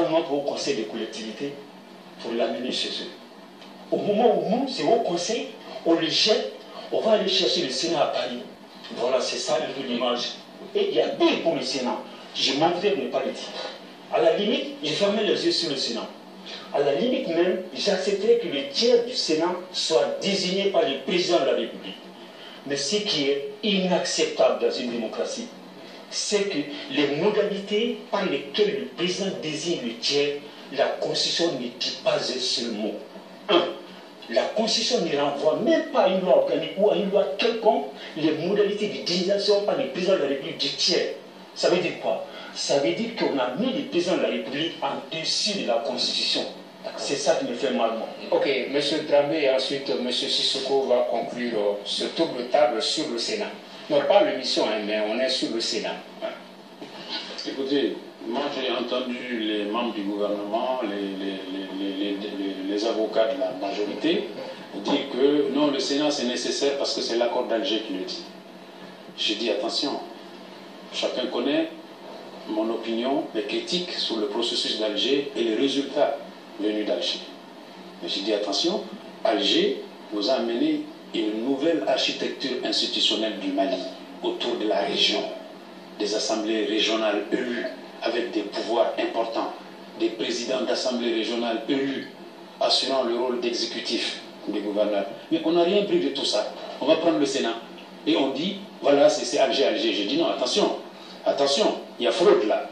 prendre notre Haut Conseil des collectivités pour l'amener chez eux. Au moment où nous, c'est au Conseil, on le jette, on va aller chercher le Sénat à Paris. Voilà, c'est ça l'image. Et il y a pire pour le Sénat. Je m'en voudrais de ne pas le dire. À la limite, je fermais les yeux sur le Sénat. À la limite même, j'accepterais que le tiers du Sénat soit désigné par le président de la République. Mais ce qui est inacceptable dans une démocratie, c'est que les modalités par lesquelles le président désigne le tiers, la Constitution ne dit pas un seul mot. La Constitution ne renvoie même pas à une loi organique ou à une loi quelconque les modalités de désignation par le président de la République du tiers. Ça veut dire quoi? Ça veut dire qu'on a mis le président de la République en dessus de la Constitution. C'est ça qui me fait mal, moi. Ok, M. Dramé et ensuite M. Sissoko va conclure ce tour de table sur le Sénat. Non, pas l'émission, hein, mais on est sur le Sénat. Ouais. Écoutez, moi j'ai entendu les membres du gouvernement, les avocats de la majorité dire que non, le Sénat c'est nécessaire parce que c'est l'accord d'Alger qui le dit. J'ai dit attention, chacun connaît mon opinion, mes critiques sur le processus d'Alger et les résultats venus d'Alger. Mais j'ai dit attention, Alger nous a amené une nouvelle architecture institutionnelle du Mali autour de la région, des assemblées régionales élues avec des pouvoirs importants, des présidents d'assemblées régionales élus assurant le rôle d'exécutif des gouverneurs. Mais on n'a rien pris de tout ça. On va prendre le Sénat et on dit voilà, c'est Alger, Alger. J'ai dit non, attention, attention, il y a fraude là.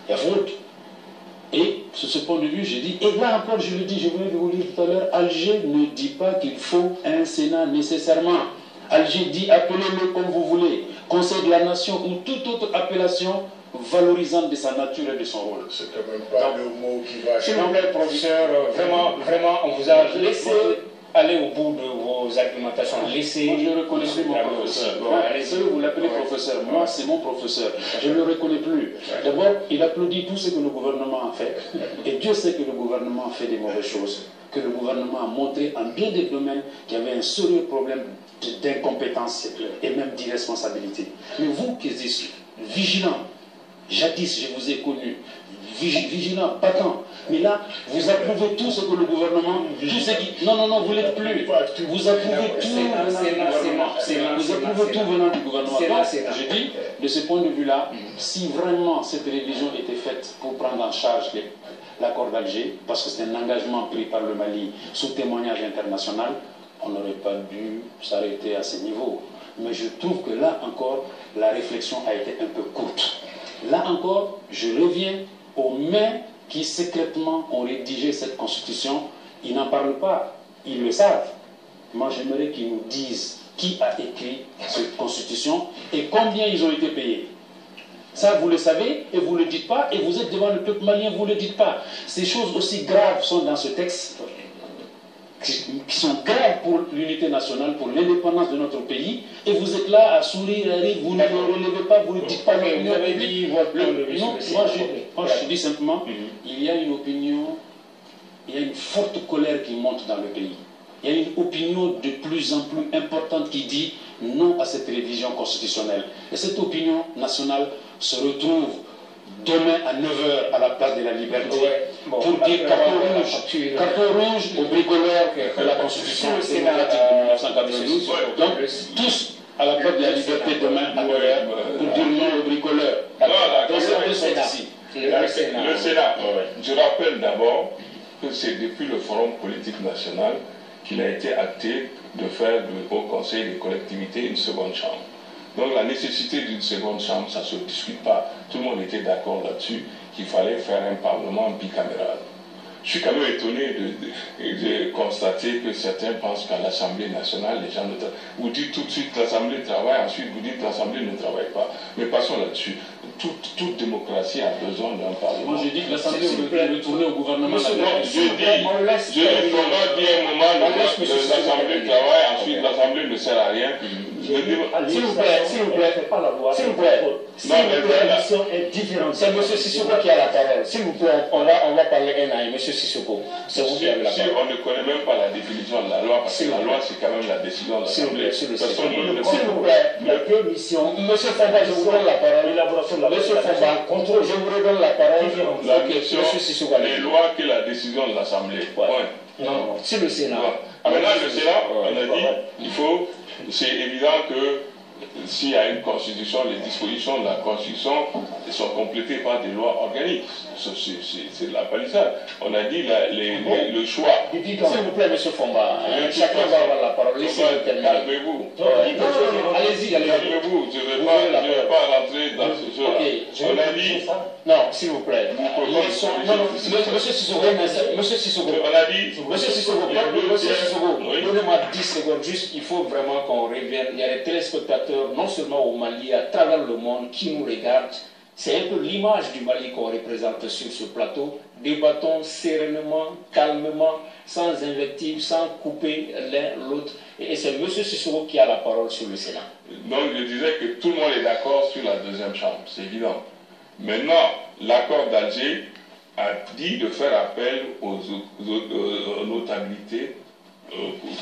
Il y a fraude. Et sur ce point de vue, j'ai dit, et là encore, je le dis, je voulais vous le dire tout à l'heure, Alger ne dit pas qu'il faut un Sénat nécessairement. Alger dit, appelez-le comme vous voulez, Conseil de la Nation ou toute autre appellation valorisante de sa nature et de son rôle. C'est quand même pas le mot qui va... S'il vous plaît, professeur, vraiment, on vous a laissé aller au bout de vos argumentations. Laissez... Moi, je ne reconnais plus mon professeur. Vous l'appelez professeur. Moi, c'est mon professeur. Je ne le reconnais plus. D'abord, il applaudit tout ce que le gouvernement a fait. Et Dieu sait que le gouvernement a fait des mauvaises choses. Que le gouvernement a montré en bien des domaines qu'il y avait un sérieux problème d'incompétence et même d'irresponsabilité. Mais vous qui êtes vigilants, jadis je vous ai connu, vigilant, battant, mais là, vous approuvez tout ce que le gouvernement, tout ce qui... Non, vous ne l'êtes plus. Vous approuvez tout venant du gouvernement. Je dis, de ce point de vue-là, si vraiment cette révision était faite pour prendre en charge l'accord d'Alger, parce que c'est un engagement pris par le Mali sous témoignage international, on n'aurait pas dû s'arrêter à ce niveau. Mais je trouve que là encore, la réflexion a été un peu courte. Là encore, je reviens aux mains qui secrètement ont rédigé cette constitution. Ils n'en parlent pas, ils le savent. Moi, j'aimerais qu'ils nous disent qui a écrit cette constitution et combien ils ont été payés. Ça, vous le savez et vous ne le dites pas, et vous êtes devant le peuple malien, vous ne le dites pas. Ces choses aussi graves sont dans ce texte, qui sont graves pour l'unité nationale, pour l'indépendance de notre pays, et vous êtes là à sourire, à rire, vous ne le relevez pas, vous ne dites pas l'opinion publique. Non, moi je dis simplement, il y a une opinion, il y a une forte colère qui monte dans le pays. Il y a une opinion de plus en plus importante qui dit non à cette révision constitutionnelle. Et cette opinion nationale se retrouve demain à 9h à la place de la Liberté pour dire carton rouge aux bricoleurs de la Constitution démocratique de 1992. Donc tous à la place de la Liberté demain à 9h pour dire non aux bricoleurs. Le Sénat, je rappelle d'abord que c'est depuis le Forum politique national qu'il a été acté de faire du Haut Conseil des collectivités une seconde chambre. Donc la nécessité d'une seconde chambre, ça ne se discute pas. Tout le monde était d'accord là-dessus qu'il fallait faire un parlement bicaméral. Je suis quand même étonné de constater que certains pensent qu'à l'Assemblée nationale, les gens ne travaillent. Vous dites tout de suite l'Assemblée travaille, ensuite vous dites l'Assemblée ne travaille pas. Mais passons là-dessus. Toute démocratie a besoin d'un parlement. Moi je dis que l'Assemblée est retournée au gouvernement. Je dis qu'on va dire un moment l'Assemblée travaille, ensuite l'Assemblée ne sert à rien. S'il vous plaît, pas la loi. S'il vous plaît, la mission est différente. C'est M. Sissoko qui a la parole. S'il vous plaît, on va parler un à un. M. Sissoko, c'est vous qui avez la parole. On ne connaît même pas la définition de la loi, parce que la loi, c'est quand même la décision de l'Assemblée. S'il vous plaît, il y a deux missions. M. Famba, je vous donne la parole. L'élaboration de la loi. M. Famba, contrôle, je vous redonne la parole. La question, les lois que la décision de l'Assemblée. Non, c'est le Sénat. Maintenant, le Sénat, on a dit, c'est évident que s'il y a une constitution, les dispositions de la constitution sont complétées par des lois organiques. C'est de la palissade. On a dit le choix. S'il vous plaît, M. Famba, chacun va avoir la parole. Laissez-le terminer. Calmez-vous. Allez-y, calmez-vous. Je ne vais pas rentrer dans ce jeu-là. On a dit... Non, s'il vous plaît. Monsieur Sissoko, donnez-moi 10 secondes, juste, il faut vraiment qu'on revienne. Il y a des téléspectateurs, non seulement au Mali, à travers le monde, qui nous regardent. C'est un peu l'image du Mali qu'on représente sur ce plateau. Débattons sereinement, calmement, sans invective, sans couper l'un l'autre. Et c'est M. Sissoko qui a la parole sur le Sénat. Donc je disais que tout le monde est d'accord sur la deuxième chambre, c'est évident. Maintenant, l'accord d'Alger a dit de faire appel aux notabilités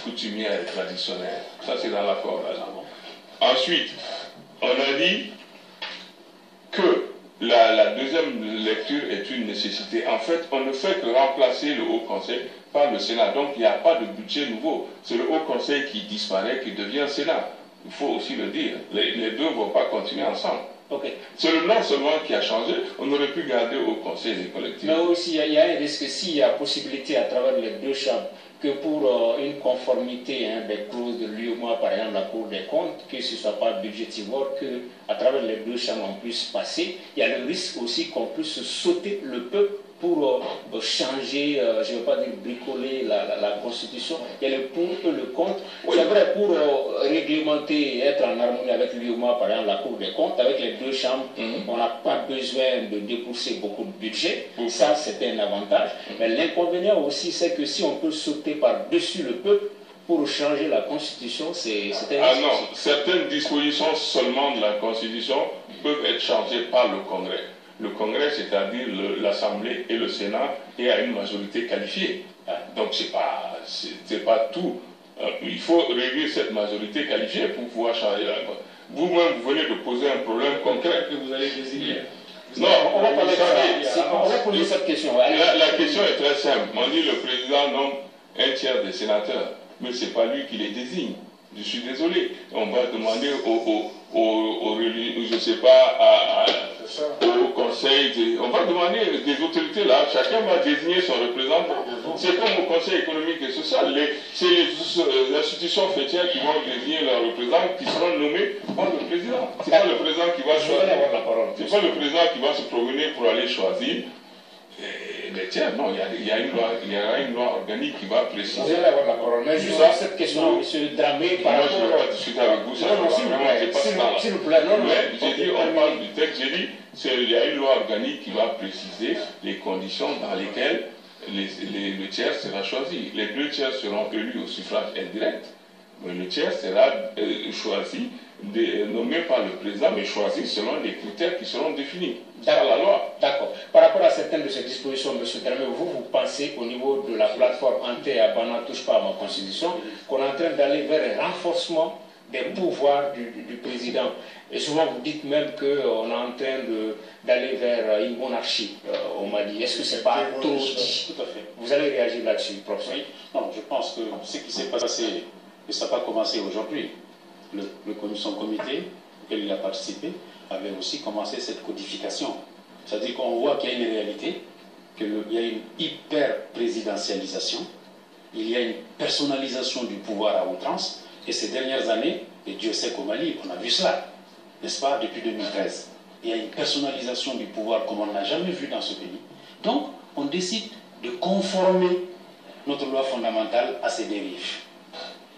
coutumières et traditionnelles. Ça, c'est dans l'accord d'Alger. Ensuite, on a dit que la deuxième lecture est une nécessité. En fait, on ne fait que remplacer le Haut Conseil par le Sénat. Donc, il n'y a pas de budget nouveau. C'est le Haut Conseil qui disparaît, qui devient Sénat. Il faut aussi le dire. Les deux ne vont pas continuer ensemble. Okay. C'est le nom seulement qui a changé. On aurait pu garder au Conseil des collectivités. Mais aussi, il y a un risque, s'il y a possibilité à travers les deux chambres, que pour une conformité des clauses de l'UEMOA, par exemple la Cour des comptes, que ce ne soit pas budgétivore, qu'à travers les deux chambres on puisse passer, il y a le risque aussi qu'on puisse sauter le peuple pour changer, je ne veux pas dire bricoler la Constitution. Il y a le pour et le contre. Oui. C'est vrai, pour réglementer et être en harmonie avec l'UEMOA, par exemple la Cour des comptes, avec les deux chambres, on n'a pas besoin de débourser beaucoup de budget. Ça, c'est un avantage. Mais l'inconvénient aussi, c'est que si on peut sauter par-dessus le peuple pour changer la Constitution, c'est un... Ah non, certaines dispositions seulement de la Constitution peuvent être changées par le Congrès. Le Congrès, c'est-à-dire l'Assemblée et le Sénat, et à une majorité qualifiée. Donc c'est pas tout. Il faut réduire cette majorité qualifiée pour pouvoir changer la Constitution. Vous-même, vous venez de poser un problème concret que vous allez désigner. Non, on va parler on va poser cette question. La question est très simple. On dit le président nomme un tiers des sénateurs, mais ce n'est pas lui qui les désigne. Je suis désolé. On va demander je ne sais pas, au conseil, on va demander des autorités là, chacun va désigner son représentant. C'est comme au conseil économique et social. C'est les institutions fêtières qui vont désigner leurs représentants qui seront nommés par le président. Ce n'est pas le président qui va choisir. C'est pas le président qui va se promener pour aller choisir. Mais tiens, non, il y aura une loi organique qui va préciser. Vous allez avoir la parole. Mais juste cette question, M. Dramé, par rapport... Moi, je ne vais pas discuter avec vous, ça s'il vous plaît, non, j'ai dit, on parle du texte, j'ai dit, il y a une loi organique qui va préciser les conditions dans lesquelles le tiers sera choisi. Les deux tiers seront élus au suffrage indirect, mais le tiers sera choisi, nommé par le président, mais choisi selon les critères qui seront définis par la loi. D'accord. Par rapport à certaines de ces dispositions, M. Dramé, vous pensez au niveau de la plateforme anti-Abana touche pas à ma constitution, qu'on est en train d'aller vers un renforcement des pouvoirs du président. Et souvent vous dites même qu'on est en train d'aller vers une monarchie au Mali. Est-ce que ce n'est pas trop dit? Tout à fait. Vous allez réagir là-dessus, professeur? Oui. Non, je pense que ce qui s'est passé, et ça n'a pas commencé aujourd'hui. Son comité, auquel il a participé, avait aussi commencé cette codification. C'est-à-dire qu'on voit qu'il y a une réalité, qu'il y a une hyper-présidentialisation, il y a une personnalisation du pouvoir à outrance, et ces dernières années, et Dieu sait qu'au Mali, on a vu cela, n'est-ce pas, depuis 2013. Il y a une personnalisation du pouvoir comme on n'a jamais vu dans ce pays. Donc, on décide de conformer notre loi fondamentale à ces dérives.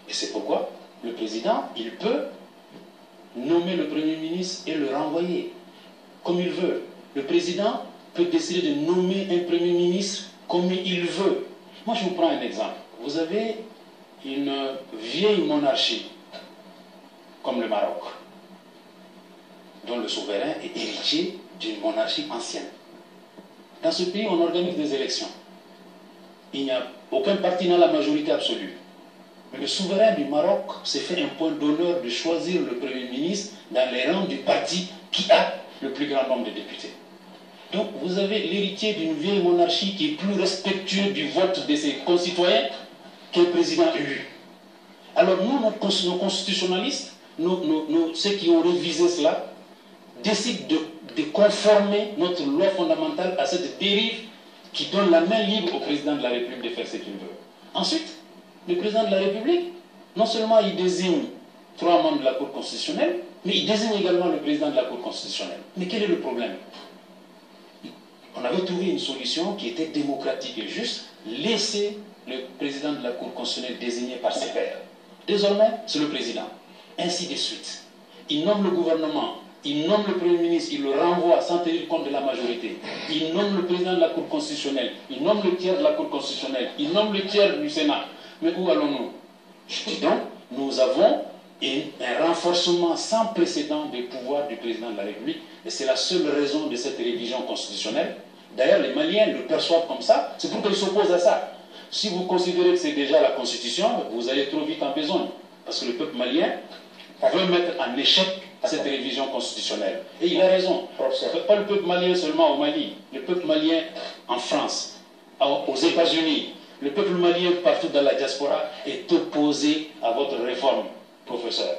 Et c'est pourquoi le président, il peut nommer le Premier ministre et le renvoyer comme il veut. Le président peut décider de nommer un Premier ministre comme il veut. Moi, je vous prends un exemple. Vous avez une vieille monarchie comme le Maroc, dont le souverain est héritier d'une monarchie ancienne. Dans ce pays, on organise des élections. Il n'y a aucun parti n'a la majorité absolue. Mais le souverain du Maroc s'est fait un point d'honneur de choisir le Premier ministre dans les rangs du parti qui a le plus grand nombre de députés. Donc vous avez l'héritier d'une vieille monarchie qui est plus respectueux du vote de ses concitoyens qu'un président élu. Alors nous, nos constitutionnalistes, ceux qui ont révisé cela, décident de conformer notre loi fondamentale à cette dérive qui donne la main libre au président de la République de faire ce qu'il veut. Ensuite, le président de la République, non seulement il désigne 3 membres de la Cour constitutionnelle, mais il désigne également le président de la Cour constitutionnelle. Mais quel est le problème? On avait trouvé une solution qui était démocratique et juste, laisser le président de la Cour constitutionnelle désigné par ses pairs. Désormais, c'est le président. Ainsi de suite. Il nomme le gouvernement, il nomme le Premier ministre, il le renvoie sans tenir compte de la majorité. Il nomme le président de la Cour constitutionnelle, il nomme le tiers de la Cour constitutionnelle, il nomme le tiers du Sénat. Mais où allons-nous? Je dis donc, nous avons un renforcement sans précédent des pouvoirs du président de la République, et c'est la seule raison de cette révision constitutionnelle. D'ailleurs, les Maliens le perçoivent comme ça, c'est pour qu'ils s'opposent à ça. Si vous considérez que c'est déjà la Constitution, vous allez trop vite en besogne, parce que le peuple malien veut mettre en échec cette révision constitutionnelle. Et il a raison. Pas le peuple malien seulement au Mali, le peuple malien en France, aux États-Unis, le peuple malien partout dans la diaspora est opposé à votre réforme, professeur.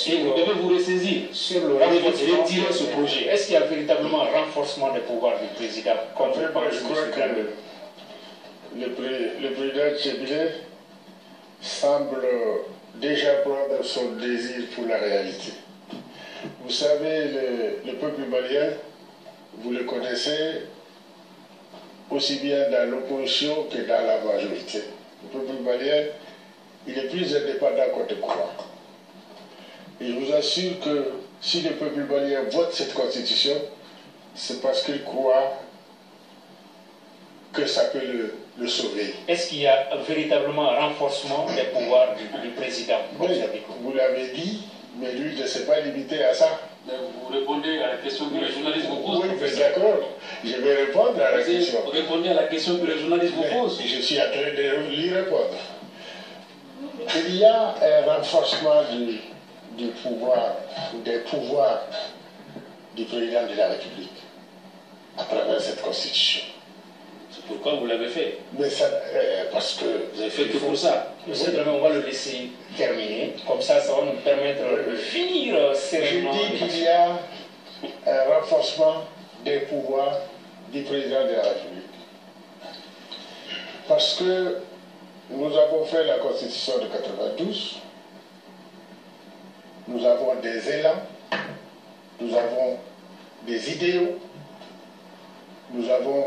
Et vous devez vous ressaisir sur le retirer ce projet. Est-ce qu'il y a véritablement un renforcement des pouvoirs du président? Je crois que le président Tchébilé semble déjà prendre son désir pour la réalité. Vous savez, le peuple malien, vous le connaissez aussi bien dans l'opposition que dans la majorité. Le peuple malien, il est plus indépendant qu'on ne croit. Et je vous assure que si le peuple malien vote cette constitution, c'est parce qu'il croit que ça peut le sauver. Est-ce qu'il y a véritablement un renforcement des pouvoirs du président? Vous l'avez dit, mais lui ne s'est pas limité à ça. Vous répondez à la question que les journalistes vous posent. Oui, mais d'accord. Je vais répondre à la question. Vous répondez à la question que les journalistes vous posent. Je suis en train de lui répondre. Il y a un renforcement du pouvoir, des pouvoirs du président de la République à travers cette constitution. C'est pourquoi vous l'avez fait. Mais ça, parce que vous avez fait que pour ça. On va le laisser terminer. Comme ça, ça va nous permettre de finir sereinement. Je dis qu'il y a un renforcement des pouvoirs du président de la République. Parce que nous avons fait la Constitution de 92, nous avons des élans, nous avons des idéaux, nous avons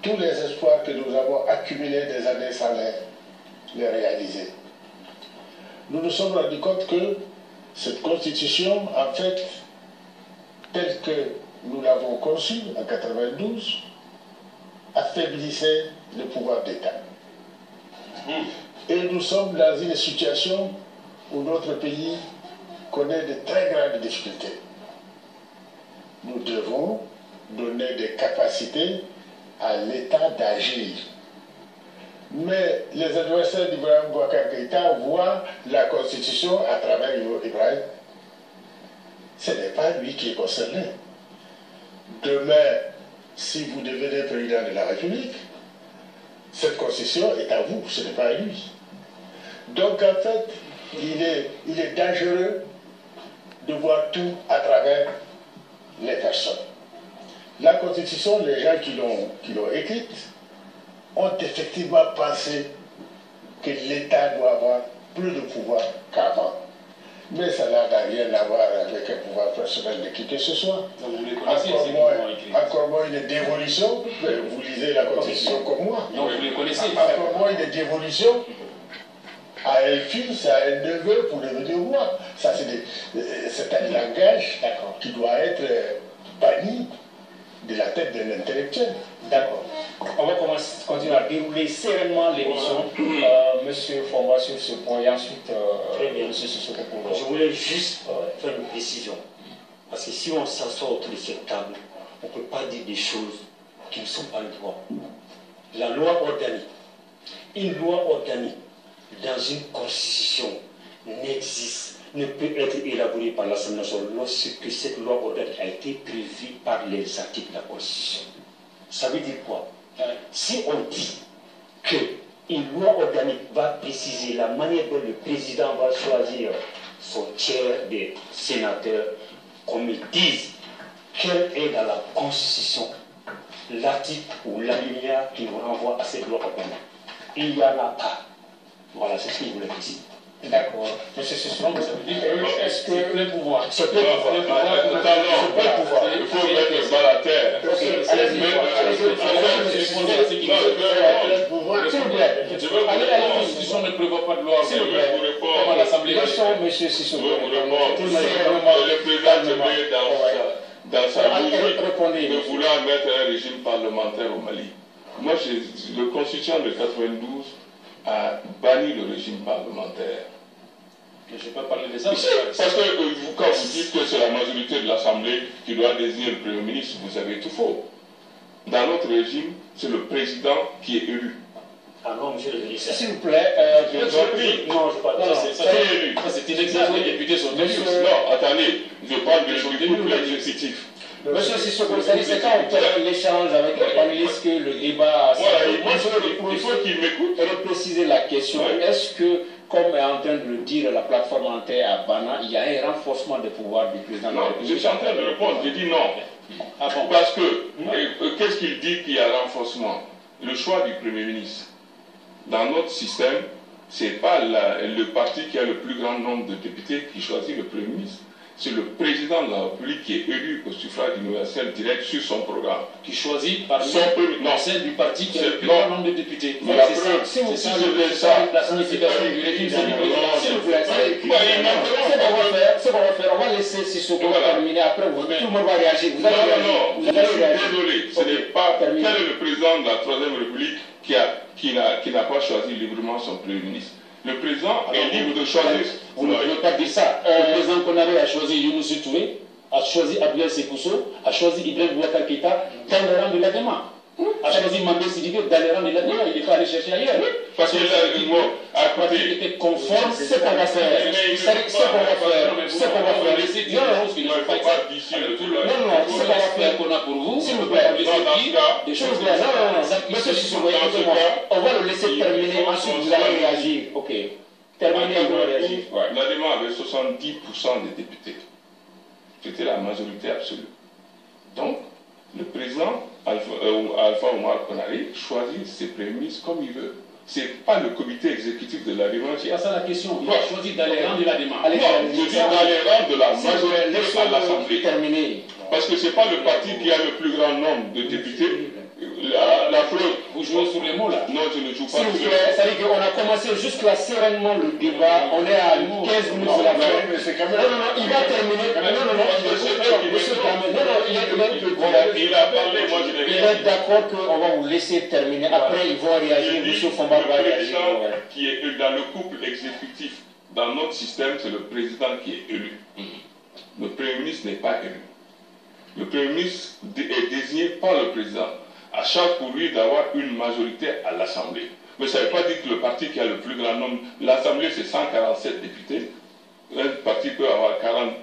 tous les espoirs que nous avons accumulés des années sans les réaliser. Nous nous sommes rendus compte que cette Constitution, en fait, telle que nous l'avons conçue en 92, affaiblissait le pouvoir d'État. Et nous sommes dans une situation où notre pays connaît de très grandes difficultés. Nous devons donner des capacités à l'État d'agir. Mais les adversaires d'Ibrahim Boubacar Keïta voient la Constitution à travers Ibrahim. Ce n'est pas lui qui est concerné. Demain, si vous devenez président de la République, cette Constitution est à vous, ce n'est pas à lui. Donc en fait, il est dangereux de voir tout à travers les personnes. La Constitution, les gens qui l'ont écrite, ont effectivement pensé que l'État doit avoir plus de pouvoir qu'avant. Mais ça n'a rien à voir avec un pouvoir personnel de qui que ce soit. Encore moins une dévolution. Vous lisez la Constitution comme moi. Non, vous les connaissez. Encore moins une dévolution à un fils, à un neveu pour devenir roi. Ça, c'est un langage qui doit être banni de la tête d'un intellectuel. D'accord. On va continuer à dérouler sereinement l'émission. Monsieur Fomba sur ce point et ensuite Monsieur Sissoko. Je voulais juste faire une précision. Parce que si on s'assoit autour de cette table, on ne peut pas dire des choses qui ne sont pas le droit. La loi organique, une loi organique dans une constitution n'existe, ne peut être élaborée par l'Assemblée nationale lorsque cette loi organique a été prévue par les articles de la constitution. Ça veut dire quoi? Si on dit qu'une loi organique va préciser la manière dont le président va choisir son tiers des sénateurs, qu'on me dise quelle est dans la constitution l'article ou l'alinéa qui nous renvoie à cette loi organique. Il n'y en a pas. Voilà, c'est ce que je voulais préciser. D'accord. Monsieur Sissoko, ça veut dire que est-ce que le pouvoir, c'est plein pouvoir. Il faut mettre le bas à terre. La Constitution ne prévoit pas de loi. Je vous réponds. l'Assemblée nationale, monsieur Sissoko. Le président se met dans sa logique de vouloir mettre un régime parlementaire au Mali. Moi, la Constitution de 92 a banni le régime parlementaire. Je ne vais pas parler de ça. Parce que quand vous dites que c'est la majorité de l'Assemblée qui doit désigner le Premier ministre, vous avez tout faux. Dans notre régime, c'est le président qui est élu. Ah non, monsieur le ministre. S'il vous plaît, Non, je ne parle pas de ça. C'est inexact, les députés sont élus. Non, attendez, je parle du couple exécutif. Monsieur Sissoko, c'est quand on fait l'échange avec les panélistes que le débat... Il faut qu'il m'écoute. Et préciser la question, est-ce que, comme est en train de le dire la plateforme entière à Bana, il y a un renforcement des pouvoirs du président de la Non, République? je suis en train de répondre, j'ai dit non. Parce que, qu'est-ce qu'il dit qu'il y a renforcement? Le choix du Premier ministre. Dans notre système, ce n'est pas le parti qui a le plus grand nombre de députés qui choisit le Premier ministre. C'est le président de la République qui est élu au suffrage universel direct sur son programme. Qui choisit par celle du parti qui a le plus grand nombre de députés. C'est ça la signification du régime semi-présidentiel. S'il vous plaît, c'est qu'on va faire. On va laisser Sissoko terminer. Après, tout le monde va réagir. Vous allez réagir. Désolé, ce n'est pas quel est le président de la Troisième République qui n'a pas choisi librement son Premier ministre. Le président est libre de choisir. Vous ne pouvez pas dire ça. Le président Konaré a choisi Younoussou Touré, a choisi Abdoulaye Sekousso, a choisi Ibrahim Boubacar Keïta dans le rang de l'ADEMA. A choisi Mandé Sidibé dans le rang de l'ADEMA. Il n'est pas allé chercher ailleurs. Parce qu'il a dit moi, à côté. Il était conforme. C'est ce qu'on va faire. C'est ce qu'on va faire. C'est ce qu'on va faire. Il ne faut pas d'ici le tout. Non, c'est ce qu'on va faire qu'on a pour vous. S'il vous plaît. Des choses là. Non. Monsieur Sissoko, on va le laisser terminer. Ensuite, vous allez réagir. Ok. Terminer, vous allez réagir. L'ADEMA avait 70% des députés. C'était la majorité absolue. Donc, le président Alpha Oumar Konaré choisit ses premiers ministres comme il veut. Ce n'est pas le comité exécutif de l'ADEMA qui a... C'est pas ça la question. Il a choisi dans les rangs de l'ADEMA. Non, je dis dans les rangs de la majorité à l'Assemblée. Parce que ce n'est pas le parti qui a le plus grand nombre de députés. La preuve, vous jouez sur les mots là? Non, je ne joue pas sur les mots. C'est-à-dire qu'on a commencé jusque-là sereinement le débat. On est à 15 minutes de la fin. Non, il va terminer. Il a parlé, moi je n'ai rien dit. Il est d'accord qu'on va vous laisser terminer. Après, ils vont réagir. M. Fomba va réagir. Le président qui est dans le couple exécutif, dans notre système, c'est le président qui est élu. Le Premier ministre n'est pas élu. Le Premier ministre est désigné par le président. À charge pour lui d'avoir une majorité à l'Assemblée. Mais ça ne veut pas dire que le parti qui a le plus grand nombre, l'Assemblée c'est 147 députés, un parti peut avoir 40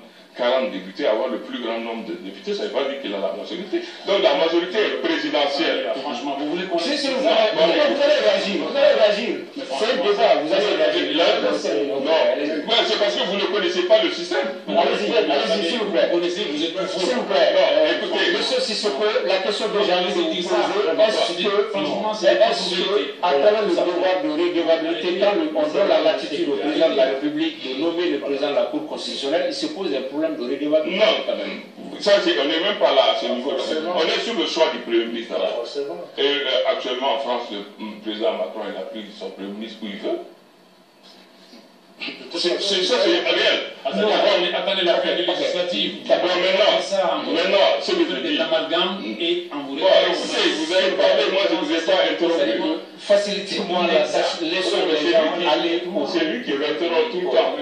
députés, avoir le plus grand nombre de députés, ça ne veut pas dire qu'il a la majorité. Donc la majorité est présidentielle. Franchement, vous voulez qu'on... Si, vous allez réagir. Vous allez réagir. C'est un débat, vous allez réagir. Non, c'est parce que vous ne connaissez pas le système. Allez-y, s'il vous plaît. Vous connaissez, vous êtes plus fort. S'il vous plaît. Non, écoutez. Monsieur Sissoko, la question que j'ai envie de vous poser, est-ce que, à travers le devoir de redevabilité, quand on donne la latitude au président de la République de nommer le président de la Cour constitutionnelle, il se pose un problème de redevabilité? Non, quand même. Ça, on n'est même pas là à ce niveau. On est sur le choix du Premier ministre. Et actuellement en France, le président Macron il a pris son Premier ministre où il veut. C'est réel. Attendez la fin législative. Maintenant, c'est le l'amalgame et en vous vous avez parlé, moi je ne vous ai pas interrompu. Facilitez-moi la tâche, laissons les gens aller. C'est lui qui m'interrompt tout le temps.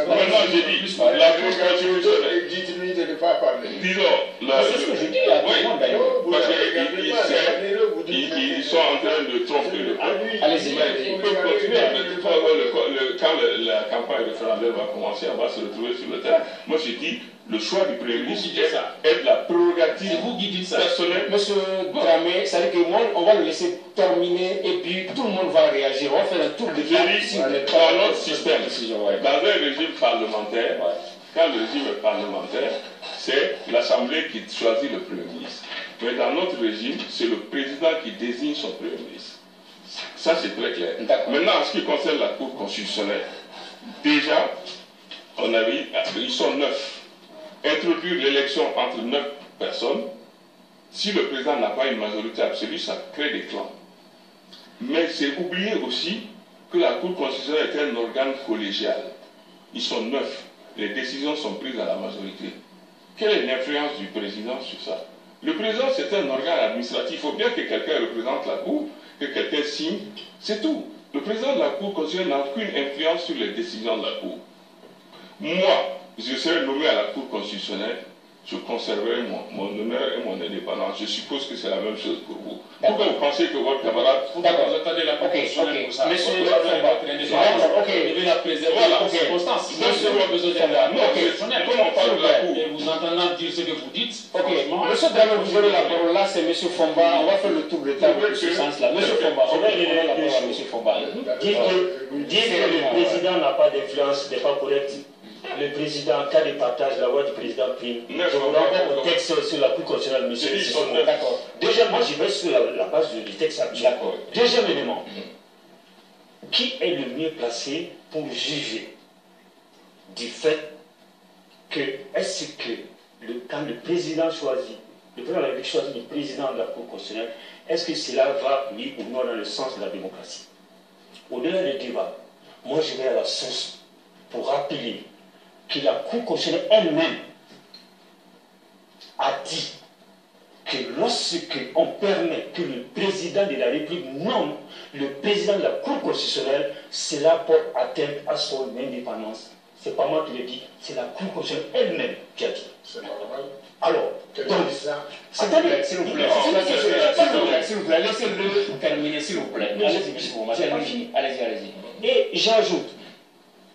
Maintenant, j'ai dit, la Cour constitutionnelle. Dites-lui de ne pas parler. Disons, c'est ce que je dis à tout le monde d'ailleurs. Parce qu'ils sont en train de tromper le peuple. Allez-y. Ils peuvent continuer, mais de toute façon, quand la campagne référendaire va commencer, on va se retrouver sur le terrain. Moi, je dis, le choix du Premier ministre est la prérogative personnelle. Monsieur Dramé, ça veut dire que moi, on va le laisser terminer et puis tout le monde va réagir. On va faire un tour de table. Dans notre système, dans un régime parlementaire, quand le régime est parlementaire, c'est l'Assemblée qui choisit le Premier ministre. Mais dans notre régime, c'est le président qui désigne son Premier ministre. Ça, c'est très clair. Maintenant, en ce qui concerne la Cour constitutionnelle, déjà, on a vu, ils sont 9. Introduire l'élection entre 9 personnes, si le président n'a pas une majorité absolue, ça crée des clans. Mais c'est oublier aussi que la Cour constitutionnelle est un organe collégial. Ils sont 9. Les décisions sont prises à la majorité. Quelle est l'influence du président sur ça? Le président, c'est un organe administratif. Il faut bien que quelqu'un représente la Cour, que quelqu'un signe. C'est tout. Le président de la Cour constitutionnelle n'a aucune influence sur les décisions de la Cour. Moi, je serai nommé à la Cour constitutionnelle, je conserverai mon honneur et mon indépendance. Je suppose que c'est la même chose pour vous. Pourquoi vous pensez que votre camarade... D'accord, vous attendez la Cour constitutionnelle pour ça. Monsieur, vous devez la préserver en circonstance. Monsieur, vous avez besoin de comment on parle de la Cour? Et vous entendant dire ce que vous dites, Monsieur Dramé, vous aurez la parole là, c'est Monsieur Fomba. On va faire le tour de table dans ce sens-là. Monsieur Fomba, on va la parole à Monsieur Fomba. Dire que le président n'a pas d'influence n'est pas correct. Le président, en cas de partage, la voix du président prime. Je vous renvoie au texte sur la Cour constitutionnelle, monsieur. D'accord. Deuxièmement, je vais sur la base du texte actuel. Deuxième élément. Qui est le mieux placé pour juger du fait que, est-ce que, quand le président choisit, le président de la République choisit le président de la Cour constitutionnelle, est-ce que cela va, oui ou non, dans le sens de la démocratie? Au-delà du débat, moi je vais à la source pour rappeler que la Cour constitutionnelle elle-même a dit que lorsque on permet que le président de la République nomme le président de la Cour constitutionnelle, cela porte atteinte à son indépendance. C'est pas moi qui le dis, c'est la Cour constitutionnelle elle-même qui a dit. C'est normal. Alors, donc, c'est-à-dire, s'il vous plaît, laissez-le terminer, s'il vous plaît. Allez-y. Et j'ajoute,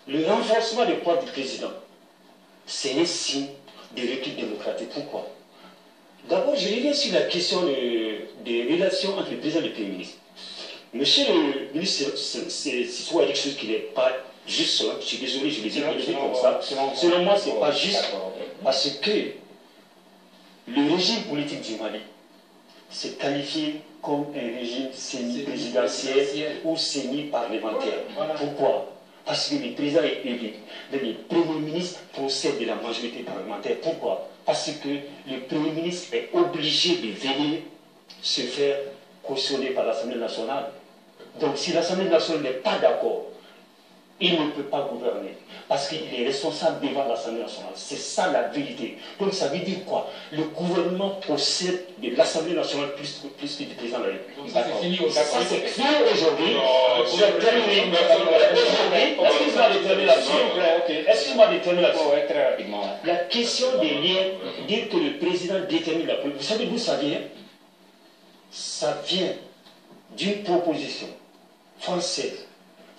le renforcement des pouvoirs du président, c'est un signe de recul démocratique. Pourquoi? D'abord, je reviens sur la question des relations entre le président et le Premier ministre. Monsieur le ministre Sissoko a dit quelque chose qui n'est pas juste. Je suis désolé, je les ai dit comme ça. Selon moi, ce n'est pas juste. Parce que le régime politique du Mali s'est qualifié comme un régime semi-présidentiel ou semi-parlementaire. Pourquoi? Parce que le président est élu. Le Premier ministre procède de la majorité parlementaire. Pourquoi? Parce que le Premier ministre est obligé de venir se faire cautionner par l'Assemblée nationale. Donc si l'Assemblée nationale n'est pas d'accord, il ne peut pas gouverner. Parce qu'il est responsable devant l'Assemblée nationale. C'est ça la vérité. Donc ça veut dire quoi? Le gouvernement procède de l'Assemblée nationale plus que du président de la République. Donc ça c'est fini aujourd'hui. Ça c'est fini aujourd'hui. J'ai terminé. Excuse-moi de terminer là-dessus. Excuse-moi de terminer là-dessus. Très rapidement. La question des liens, dire que le président détermine la politique. Vous savez d'où ça vient? Ça vient d'une proposition française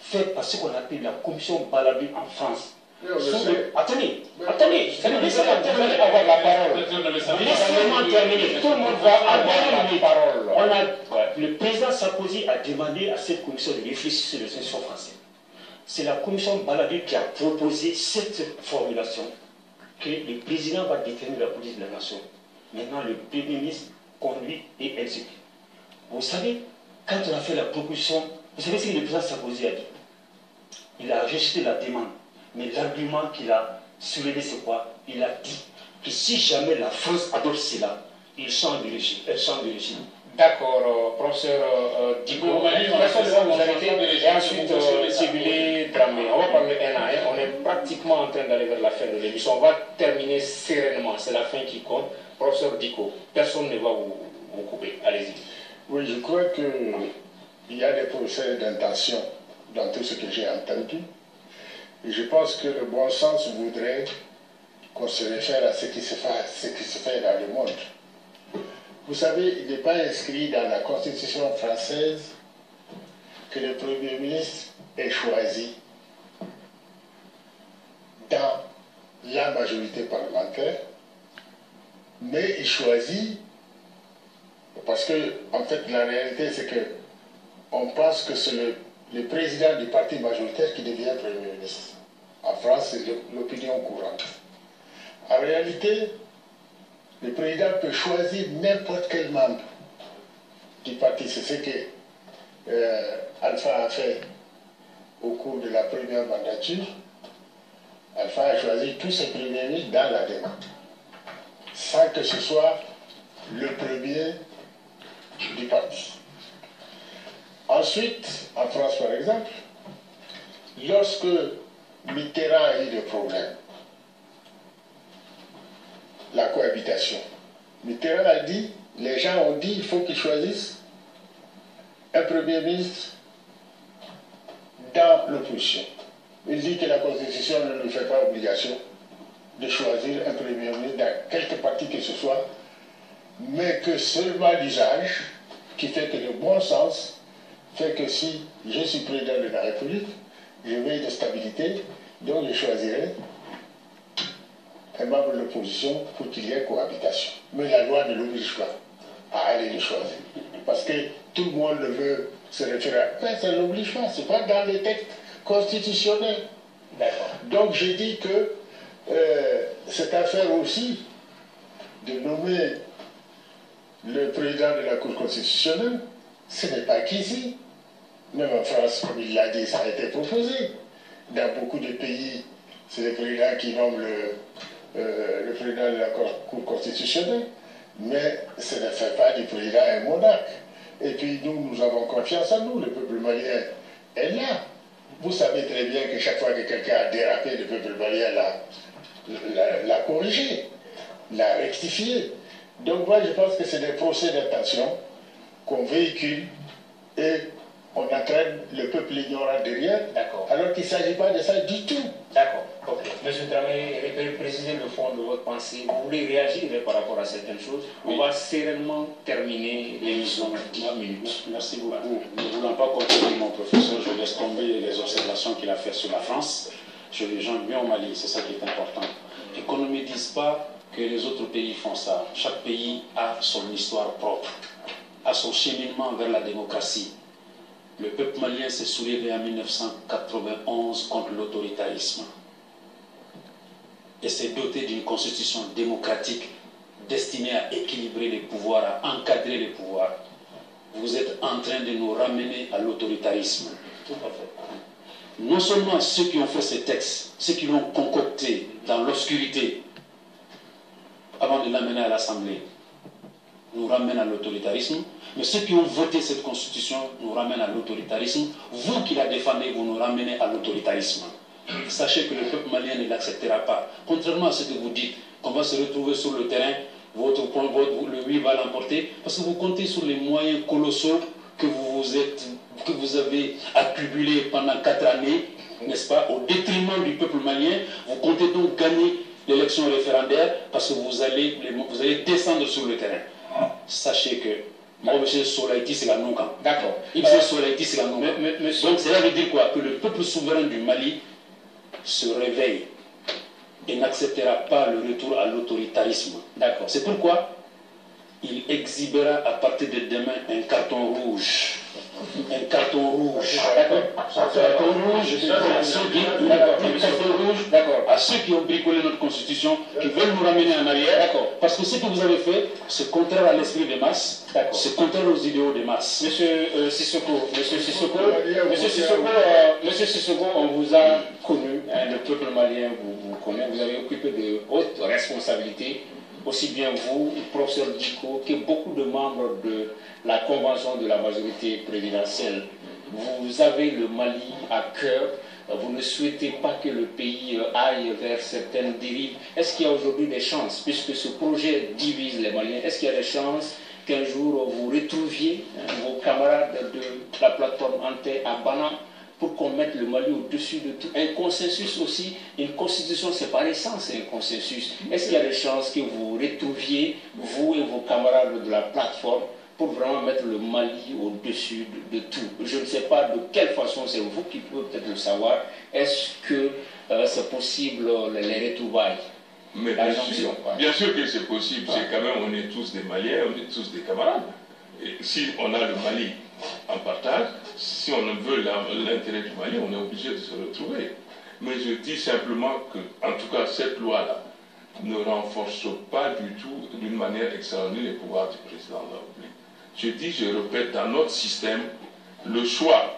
faite par ce qu'on appelle la commission Baladu en France. Attendez, laissez-moi terminer avoir la parole. Laissez-moi terminer, tout le monde va avoir la parole. Le président Sarkozy a demandé à cette commission de réfléchir sur les institutions françaises. C'est la commission Baladu qui a proposé cette formulation que le président va déterminer la politique de la nation. Maintenant, le Premier ministre conduit et exécute. Vous savez, quand on a fait la proposition, vous savez ce que le président Sarkozy a dit? Il a rejeté la demande. Mais l'argument qu'il a soulevé, c'est quoi? Il a dit que si jamais la France adopte cela, il change de régime. Elle change de régime. D'accord, professeur Diko. Et ensuite, Sibili Dramé. On va parler un à un. On est pratiquement en train d'aller vers la fin de l'émission. On va terminer sereinement. C'est la fin qui compte. Professeur Diko, personne ne va vous couper. Allez-y. Oui, je crois qu'il y a des procès d'intention dans tout ce que j'ai entendu. Et je pense que le bon sens voudrait qu'on se réfère à ce qui se fait dans le monde. Vous savez, il n'est pas inscrit dans la Constitution française que le Premier ministre est choisi dans la majorité parlementaire, mais il choisit, parce que, en fait, la réalité, c'est que on pense que c'est le président du parti majoritaire qui devient Premier ministre. En France, c'est l'opinion courante. En réalité, le président peut choisir n'importe quel membre du parti. C'est ce que Alpha a fait au cours de la première mandature. Alpha a choisi tous ses premiers ministres dans la démarche, sans que ce soit le premier du parti. Ensuite, en France par exemple, lorsque Mitterrand a eu des problèmes, la cohabitation, Mitterrand a dit, les gens ont dit, il faut qu'ils choisissent un premier ministre dans l'opposition. Il dit que la Constitution ne lui fait pas obligation de choisir un premier ministre dans quelque parti que ce soit, mais que seulement l'usage, qui fait que le bon sens, fait que si je suis président de la République, je veux de stabilité, donc je choisirai un membre de l'opposition pour qu'il y ait cohabitation. Mais la loi ne l'oblige pas à aller le choisir. Parce que tout le monde le veut se référer. Mais ça ne l'oblige pas, ce n'est pas dans les textes constitutionnels. Donc j'ai dit que cette affaire aussi de nommer le président de la Cour constitutionnelle, ce n'est pas qu'ici. Même en France, comme il l'a dit, ça a été proposé. Dans beaucoup de pays, c'est le président qui nomme le président de la Cour constitutionnelle, mais ce ne fait pas du président un monarque. Et puis nous avons confiance en nous, le peuple malien est là. Vous savez très bien que chaque fois que quelqu'un a dérapé, le peuple malien l'a corrigé, l'a rectifié. Donc moi je pense que c'est des procès d'intention qu'on véhicule et on entraîne le peuple ignorant derrière, alors qu'il ne s'agit pas de ça du tout. D'accord. Ok. Monsieur Dramé, précisez le fond de votre pensée. Vous voulez réagir par rapport à certaines choses? Oui. On va sereinement terminer l'émission. 10 minutes. Merci beaucoup. Ne voulant pas continuer mon professeur, je laisse tomber les observations qu'il a faites sur la France, sur les gens bien au Mali, c'est ça qui est important. Et qu'on ne me dise pas que les autres pays font ça. Chaque pays a son histoire propre, a son cheminement vers la démocratie. Le peuple malien s'est soulevé en 1991 contre l'autoritarisme et s'est doté d'une constitution démocratique destinée à équilibrer les pouvoirs, à encadrer les pouvoirs. Vous êtes en train de nous ramener à l'autoritarisme. Tout à fait. Non seulement ceux qui ont fait ces textes, ceux qui l'ont concocté dans l'obscurité avant de l'amener à l'Assemblée, nous ramènent à l'autoritarisme, mais ceux qui ont voté cette constitution nous ramènent à l'autoritarisme. Vous qui la défendez, vous nous ramenez à l'autoritarisme. Sachez que le peuple malien ne l'acceptera pas. Contrairement à ce que vous dites, qu'on va se retrouver sur le terrain, le oui va l'emporter, parce que vous comptez sur les moyens colossaux que vous avez accumulés pendant 4 années, n'est-ce pas, au détriment du peuple malien. Vous comptez donc gagner l'élection référendaire parce que vous allez descendre sur le terrain. Sachez que moi, monsieur Solaïti, c'est la Nouka. D'accord. Monsieur Solaïti, c'est la Nouka. Donc, cela veut dire quoi? Que le peuple souverain du Mali se réveille et n'acceptera pas le retour à l'autoritarisme. D'accord. C'est pourquoi il exhibera à partir de demain un carton rouge. Un carton rouge. D'accord. Un carton rouge à ceux qui ont bricolé notre constitution, qui veulent nous ramener en arrière. D'accord. Parce que ce que vous avez fait, c'est contraire à l'esprit des masses. C'est contraire aux idéaux des masses. Monsieur Sissoko, on vous a connu, hein, le peuple malien vous connaît, vous avez occupé de hautes responsabilités. Aussi bien vous, professeur Diko, que beaucoup de membres de la convention de la majorité présidentielle. Vous avez le Mali à cœur, vous ne souhaitez pas que le pays aille vers certaines dérives. Est-ce qu'il y a aujourd'hui des chances, puisque ce projet divise les Maliens, est-ce qu'il y a des chances qu'un jour vous retrouviez vos camarades de la plateforme Ante à Bana pour qu'on mette le Mali au-dessus de tout. Un consensus aussi, une constitution, c'est par essence un consensus. Est-ce qu'il y a des chances que vous retrouviez, vous et vos camarades de la plateforme, pour vraiment mettre le Mali au-dessus de tout? Je ne sais pas de quelle façon, c'est vous qui pouvez peut-être le savoir. Est-ce que c'est possible, les retrouvailles? Mais bien sûr que c'est possible. C'est quand même, on est tous des Maliens, on est tous des camarades. Et si on a le Mali en partage, si on veut l'intérêt du Mali, on est obligé de se retrouver. Mais je dis simplement que, en tout cas, cette loi-là ne renforce pas du tout, d'une manière extraordinaire, les pouvoirs du président de la République. Je dis, je répète, dans notre système, le choix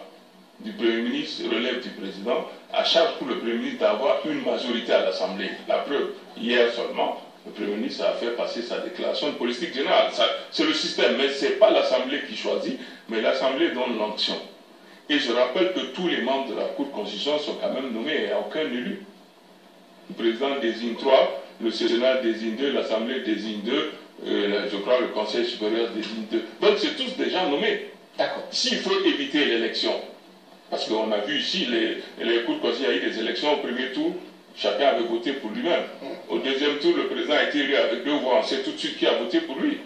du Premier ministre relève du président, à charge pour le Premier ministre d'avoir une majorité à l'Assemblée. La preuve, hier seulement, le Premier ministre a fait passer sa déclaration de politique générale. C'est le système, mais ce n'est pas l'Assemblée qui choisit, mais l'Assemblée donne l'onction. Et je rappelle que tous les membres de la Cour de constitution sont quand même nommés, il n'y a aucun élu. Le président désigne 3, le Sénat désigne 2, l'Assemblée désigne 2, je crois le Conseil supérieur désigne 2. Donc c'est tous déjà nommés. D'accord. S'il faut éviter l'élection, parce qu'on a vu ici, les cours de conseil, il y a eu des élections au premier tour, chacun avait voté pour lui-même. Au deuxième tour, le président a été élu avec 2 voix, on sait tout de suite qui a voté pour lui.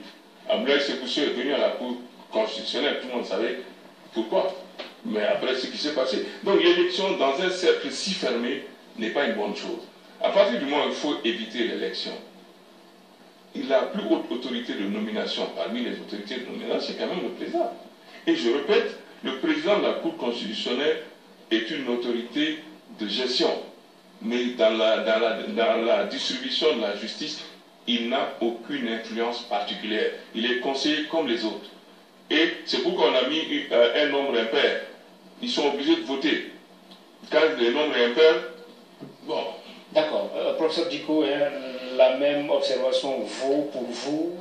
Abdoulaye Sékou est venu à la Cour constitutionnelle, tout le monde savait pourquoi. Mais après ce qui s'est passé. Donc l'élection dans un cercle si fermé n'est pas une bonne chose. À partir du moment où il faut éviter l'élection, la plus haute autorité de nomination parmi les autorités de nomination, c'est quand même le président. Et je répète, le président de la Cour constitutionnelle est une autorité de gestion. Mais dans la distribution de la justice, il n'a aucune influence particulière. Il est conseiller comme les autres. Et c'est pourquoi on a mis un nombre impair. Ils sont obligés de voter. Quand les nombres impairs, bon. D'accord. Professeur Diko, la même observation vaut pour vous.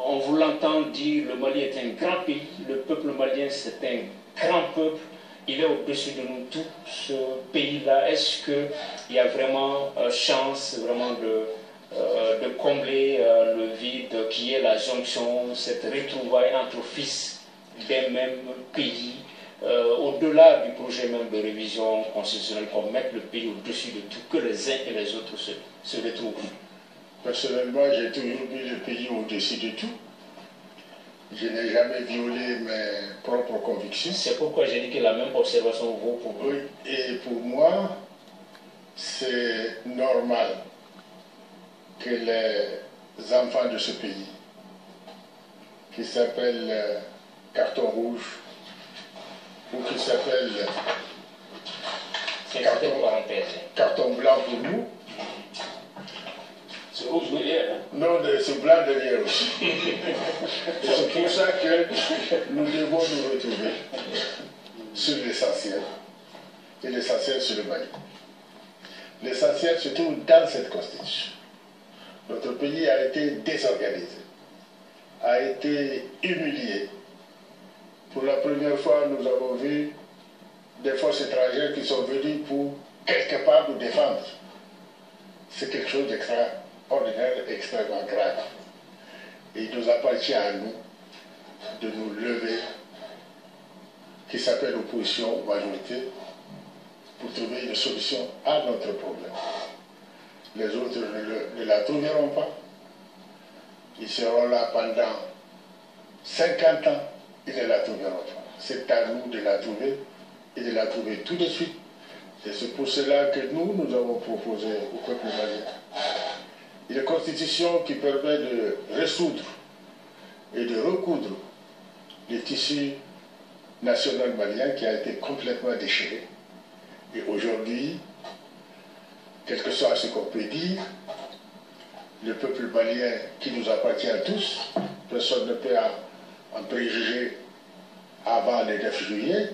On vous l'entend dire, le Mali est un grand pays, le peuple malien c'est un grand peuple, il est au-dessus de nous tous, ce pays-là. Est-ce qu'il y a vraiment chance vraiment de combler le vide qui est la jonction, cette retrouvaille entre fils d'un même pays, au-delà du projet même de révision constitutionnelle, qu'on mette le pays au-dessus de tout, que les uns et les autres se retrouvent? Personnellement, j'ai toujours mis le pays au-dessus de tout. Je n'ai jamais violé mes propres convictions. C'est pourquoi j'ai dit que la même observation vaut pour vous. Oui, et pour moi, c'est normal que les enfants de ce pays, qui s'appellent carton rouge, ou qui s'appellent carton blanc pour nous, c'est rouge derrière. Non, c'est blanc derrière aussi. Et c'est pour ça que nous devons nous retrouver sur l'essentiel. Et l'essentiel sur le Mali. L'essentiel se trouve dans cette constitution. Notre pays a été désorganisé, a été humilié. Pour la première fois, nous avons vu des forces étrangères qui sont venues pour quelque part nous défendre. C'est quelque chose d'extraordinaire, extrêmement grave. Et il nous appartient à nous de nous lever, qui s'appelle opposition ou majorité, pour trouver une solution à notre problème. Les autres ne la trouveront pas. Ils seront là pendant 50 ans, ils ne la trouveront pas. C'est à nous de la trouver et de la trouver tout de suite. Et c'est pour cela que nous avons proposé au peuple malien une constitution qui permet de résoudre et de recoudre le tissu national malien qui a été complètement déchiré. Et aujourd'hui, quel que soit ce qu'on peut dire, le peuple malien qui nous appartient à tous, personne ne peut en préjuger avant le 9 juillet,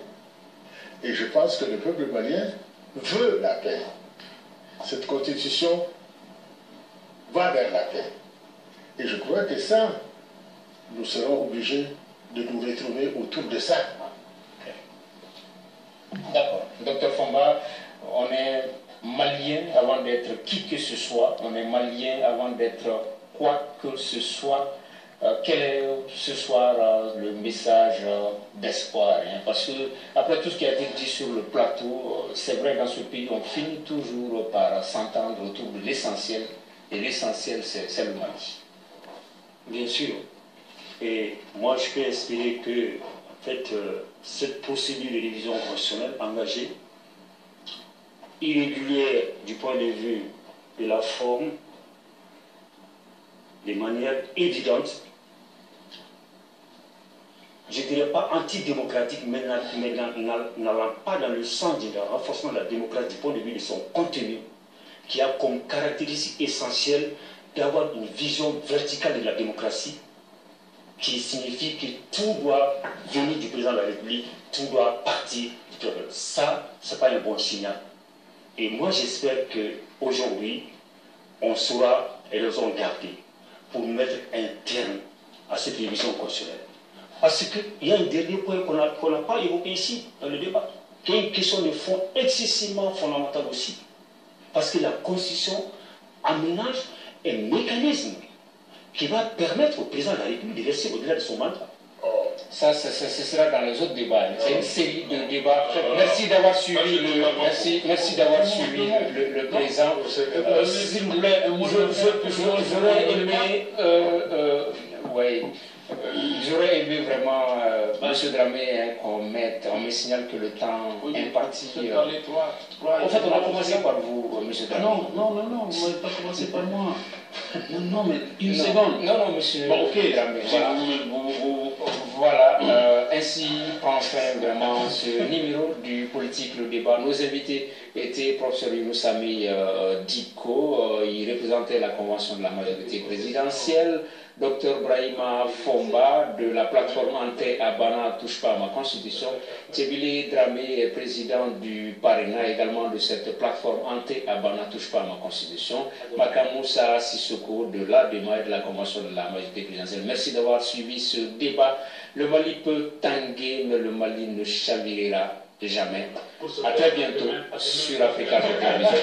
et je pense que le peuple malien veut la paix. Cette constitution va vers la paix. Et je crois que ça, nous serons obligés de nous retrouver autour de ça. D'accord. Docteur Fomba, on est malien avant d'être qui que ce soit, on est malien avant d'être quoi que ce soit. quel est ce soir le message d'espoir, hein? Parce que après tout ce qui a été dit sur le plateau, c'est vrai, dans ce pays, on finit toujours par s'entendre autour de l'essentiel, et l'essentiel, c'est le Mali. Bien sûr. Et moi, je peux espérer que, en fait, cette procédure de révision constitutionnelle engagée, irrégulière du point de vue de la forme, de manière évidente, je ne dirais pas antidémocratique, mais n'allant pas dans le sens du renforcement de la démocratie du point de vue de son contenu, qui a comme caractéristique essentielle d'avoir une vision verticale de la démocratie, qui signifie que tout doit venir du président de la République, tout doit partir du peuple. Ça, ce n'est pas un bon signal. Et moi, j'espère qu'aujourd'hui, on saura raison garder pour mettre un terme à cette révision constitutionnelle. Parce qu'il y a un dernier point qu'on n'a pas évoqué ici, dans le débat, qui est une question de fond excessivement fondamentale aussi. Parce que la Constitution aménage un mécanisme qui va permettre au président de la République de rester au-delà de son mandat. Ça, ce sera dans les autres débats. C'est une série de débats. Merci d'avoir suivi merci d'avoir suivi le présent. S'il vous plaît, j'aurais aimé, j'aurais aimé vraiment, M. Dramé, hein, on me signale que le temps imparti. En fait, on a commencé par vous, M. Dramé. Non, vous n'avez pas commencé par moi. Non, mais une seconde. Non, monsieur. Bon, ok. Dramé, voilà. Ainsi prend fin vraiment ce numéro du Politique le débat. Nos invités étaient professeur Younous Ami Diko, il représentait la convention de la majorité présidentielle, Dr Brahima Fomba de la plateforme Ante Abana touche pas à ma constitution, Tchébili Dramé est président du Parena également de cette plateforme Ante Abana touche pas à ma constitution, Makamoussa Sissoko de l'ADEMA et de la convention de la majorité présidentielle. Merci d'avoir suivi ce débat. Le Mali peut tanguer, mais le Mali ne chavirera jamais. À très bientôt sur Africa Télévision.